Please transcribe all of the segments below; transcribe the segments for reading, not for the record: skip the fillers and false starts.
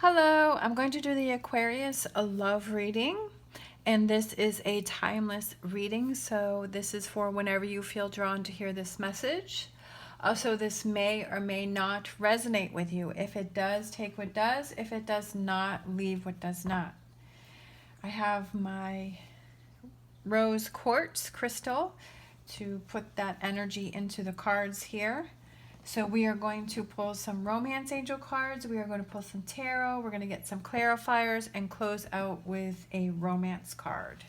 Hello, I'm going to do the Aquarius love reading, and this is a timeless reading, so this is for whenever you feel drawn to hear this message. Also, this may or may not resonate with you. If it does, take what does. If it does not, leave what does not. I have my rose quartz crystal to put that energy into the cards here. So we are going to pull some romance angel cards, we are going to pull some tarot, we're going to get some clarifiers, and close out with a romance card.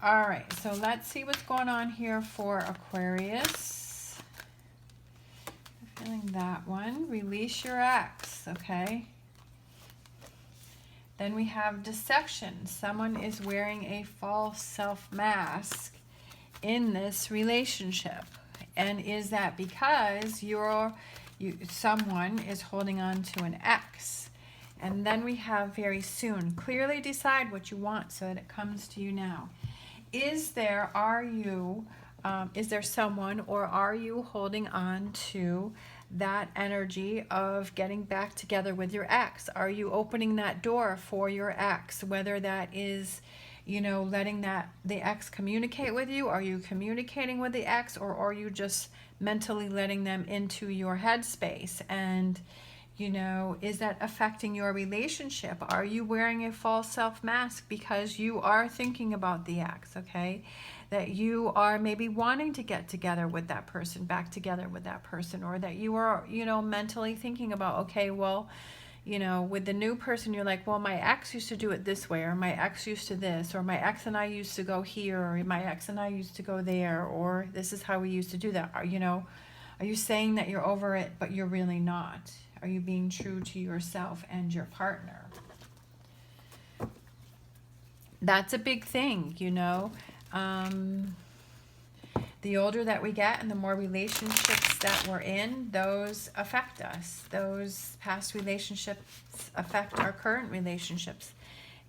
All right, so let's see what's going on here for Aquarius. I'm feeling that one. Release your ex, okay? Then we have deception. Someone is wearing a false self mask in this relationship. And is that because someone is holding on to an ex? And then we have very soon. Clearly decide what you want so that it comes to you now. Is there someone, or are you holding on to that energy of getting back together with your ex? Are you opening that door for your ex? Whether that is, letting the ex communicate with you. Are you communicating with the ex, or are you just mentally letting them into your headspace? And, is that affecting your relationship? Are you wearing a false self mask because you are thinking about the ex, okay? That you are maybe wanting to get together with that person, back together with that person, or that you are, mentally thinking about, okay, well, with the new person, you're like, well, my ex used to do it this way, or my ex used to this, or my ex and I used to go here, or my ex and I used to go there, or this is how we used to do that. Are you saying that you're over it, but you're really not? Are you being true to yourself and your partner? That's a big thing, The older that we get and the more relationships that we're in, those affect us. Those past relationships affect our current relationships.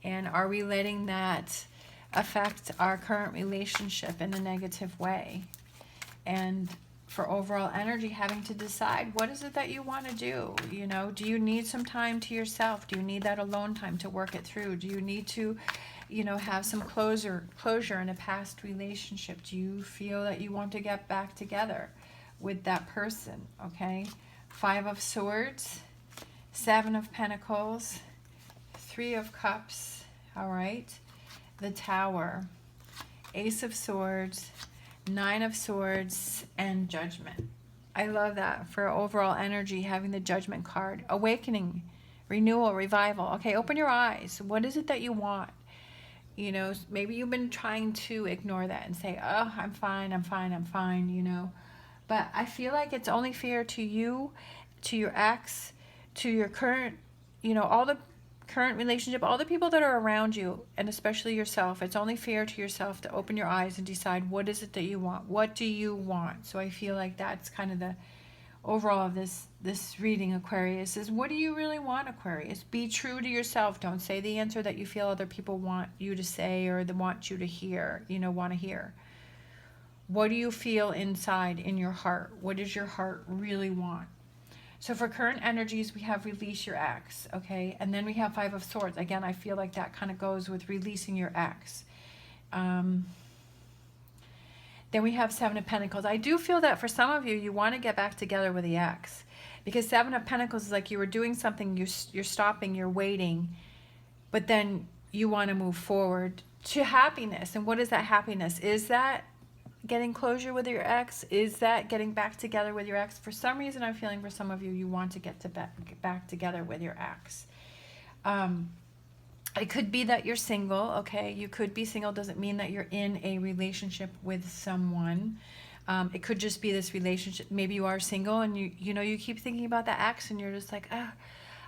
And are we letting that affect our current relationship in a negative way? And for overall energy, having to decide, what is it that you want to do? Do you need some time to yourself? Do you need that alone time to work it through? Do you need to have some closure in a past relationship? Do you feel that you want to get back together with that person? Okay. 5 of Swords, 7 of Pentacles, 3 of Cups. All right. The Tower, Ace of Swords, 9 of Swords, and Judgment. I love that for overall energy, having the Judgment card. Awakening, renewal, revival. Okay, open your eyes. What is it that you want? Maybe you've been trying to ignore that and say, oh, I'm fine, But I feel like it's only fair to you, to your ex, to your current, all the current relationship, all the people that are around you, and especially yourself. It's only fair to yourself to open your eyes and decide, what is it that you want? What do you want? So I feel like that's kind of the overall of this reading, Aquarius, is what do you really want, Aquarius? Be true to yourself. Don't say the answer that you feel other people want you to say, or they want you to hear, want to hear. What do you feel inside in your heart? What does your heart really want? So for current energies, we have release your ex, okay? And then we have 5 of Swords. Again, I feel like that kind of goes with releasing your ex. Then we have 7 of Pentacles. I do feel that for some of you, you want to get back together with the ex. Because 7 of Pentacles is like you were doing something, you're stopping, you're waiting, but then you want to move forward to happiness. And what is that happiness? Is that getting closure with your ex? Is that getting back together with your ex? For some reason, I'm feeling for some of you, you want to get back together with your ex. It could be that you're single, okay? You could be single, doesn't mean that you're in a relationship with someone. It could just be this relationship. Maybe you are single and you keep thinking about that ex and you're just like,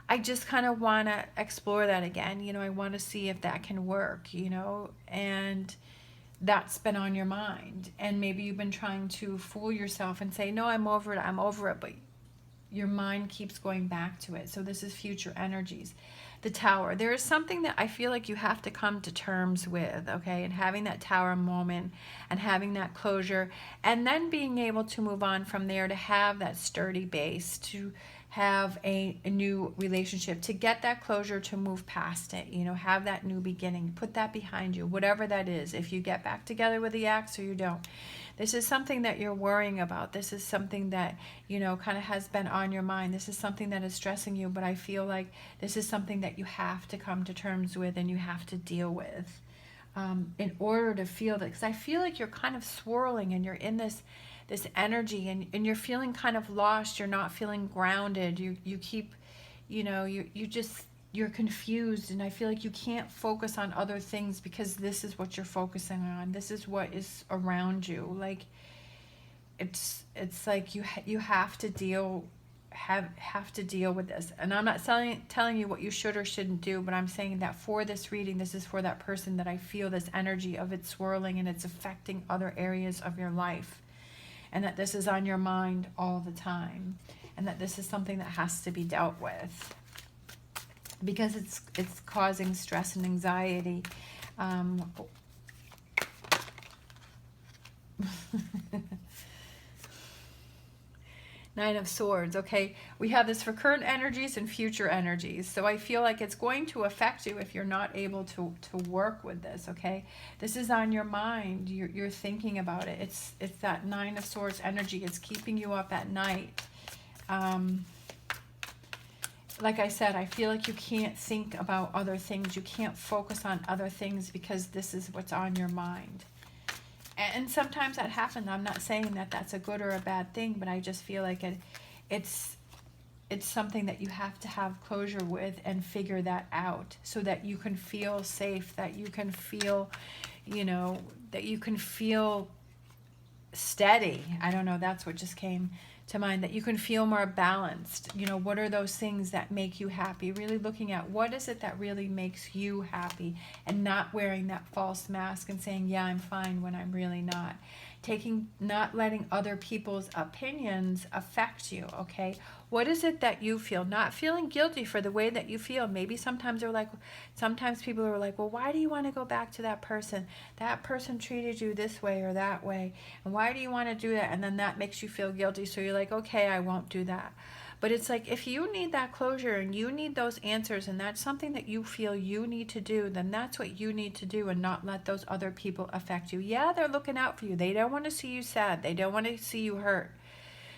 I just kind of want to explore that again. I want to see if that can work, and that's been on your mind. And maybe you've been trying to fool yourself and say, no, I'm over it, but your mind keeps going back to it. So this is future energies. The Tower. There is something that I feel like you have to come to terms with, okay? And having that Tower moment and having that closure, and then being able to move on from there to have that sturdy base, to have a new relationship, to get that closure, to move past it, you know, have that new beginning, put that behind you, whatever that is. If you get back together with the ex or you don't, this is something that you're worrying about. This is something that, you know, kind of has been on your mind. This is something that is stressing you, but I feel like this is something that you have to come to terms with and you have to deal with in order to feel that. Because I feel like you're kind of swirling and you're in this energy, and you're feeling kind of lost. You're not feeling grounded. You keep, you know, you're confused, and I feel like you can't focus on other things because this is what you're focusing on. This is what is around you. Like it's like you have to deal with this. And I'm not telling you what you should or shouldn't do, but I'm saying that for this reading, this is for that person that I feel this energy of it swirling and it's affecting other areas of your life. And that this is on your mind all the time, and that this is something that has to be dealt with because it's causing stress and anxiety. Nine of Swords, okay? We have this for current energies and future energies. So I feel like it's going to affect you if you're not able to work with this, okay? This is on your mind. You're thinking about it. It's that Nine of Swords energy. It's keeping you up at night. Like I said, I feel like you can't think about other things. You can't focus on other things because this is what's on your mind. And sometimes that happens. I'm not saying that that's a good or a bad thing, but I just feel like it's something that you have to have closure with and figure that out so that you can feel safe, that you can feel, you know, that you can feel steady. I don't know, that's what just came to mind, that you can feel more balanced. You know, what are those things that make you happy? Really looking at what is it that really makes you happy, and not wearing that false mask and saying, yeah, I'm fine, when I'm really not. Not letting other people's opinions affect you, okay? What is it that you feel? Not feeling guilty for the way that you feel. Maybe sometimes people are like, well, why do you want to go back to that person? That person treated you this way or that way. And why do you want to do that? And then that makes you feel guilty. So you're like, okay, I won't do that. But it's like, if you need that closure and you need those answers, and that's something that you feel you need to do, then that's what you need to do, and not let those other people affect you. Yeah, they're looking out for you. They don't want to see you sad. They don't want to see you hurt.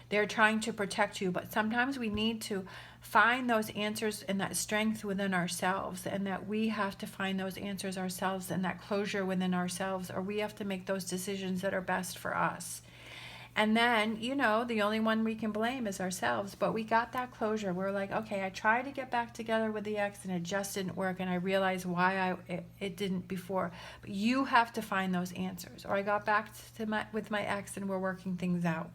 They're trying to protect you. But sometimes we need to find those answers and that strength within ourselves, and that we have to find those answers ourselves and that closure within ourselves, or we have to make those decisions that are best for us. And then, you know, the only one we can blame is ourselves. But we got that closure. We're like, okay, I tried to get back together with the ex and it just didn't work. And I realized why it didn't before. But you have to find those answers. Or I got back with my ex and we're working things out.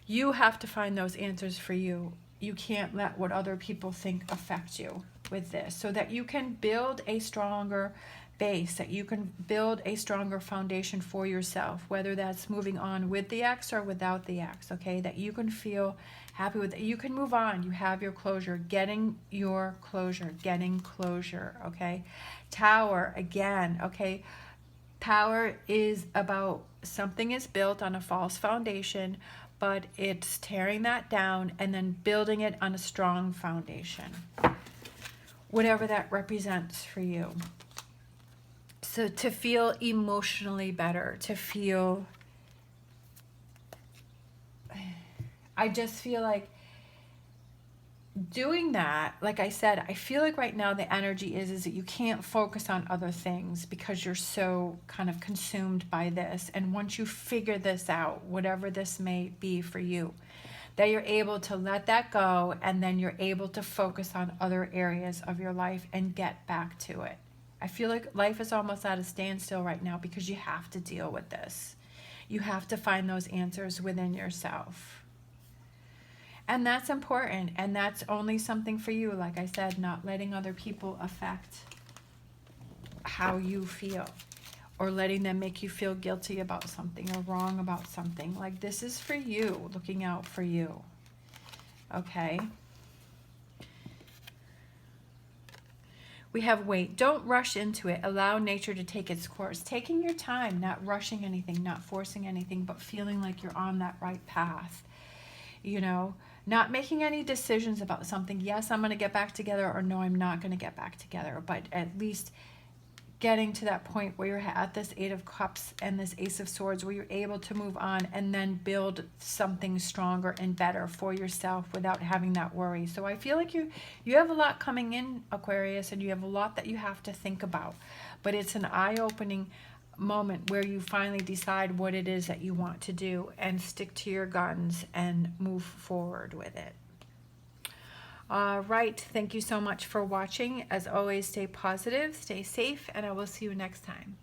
You have to find those answers for you. You can't let what other people think affect you with this, so that you can build a stronger base, that you can build a stronger foundation for yourself, whether that's moving on with the ex or without the ex, okay? That you can feel happy with it. You can move on. You have your closure, getting closure, okay? Tower, again, okay? Tower is about something is built on a false foundation, but it's tearing that down and then building it on a strong foundation, whatever that represents for you. So to feel emotionally better, to feel, I just feel like doing that, like I said, I feel like right now the energy is that you can't focus on other things because you're so kind of consumed by this. And once you figure this out, whatever this may be for you, that you're able to let that go, and then you're able to focus on other areas of your life and get back to it. I feel like life is almost at a standstill right now because you have to deal with this. You have to find those answers within yourself. And that's important, and that's only something for you. Like I said, not letting other people affect how you feel, or letting them make you feel guilty about something or wrong about something. Like, this is for you, looking out for you, okay? We have wait. Don't rush into it. Allow nature to take its course. Taking your time, not rushing anything, not forcing anything, but feeling like you're on that right path. You know, not making any decisions about something. Yes, I'm going to get back together, or no, I'm not going to get back together, but at least getting to that point where you're at this Eight of Cups and this Ace of Swords, where you're able to move on and then build something stronger and better for yourself without having that worry. So I feel like you have a lot coming in, Aquarius, and you have a lot that you have to think about, but it's an eye-opening moment where you finally decide what it is that you want to do and stick to your guns and move forward with it. All right, thank you so much for watching. As always, stay positive, stay safe, and I will see you next time.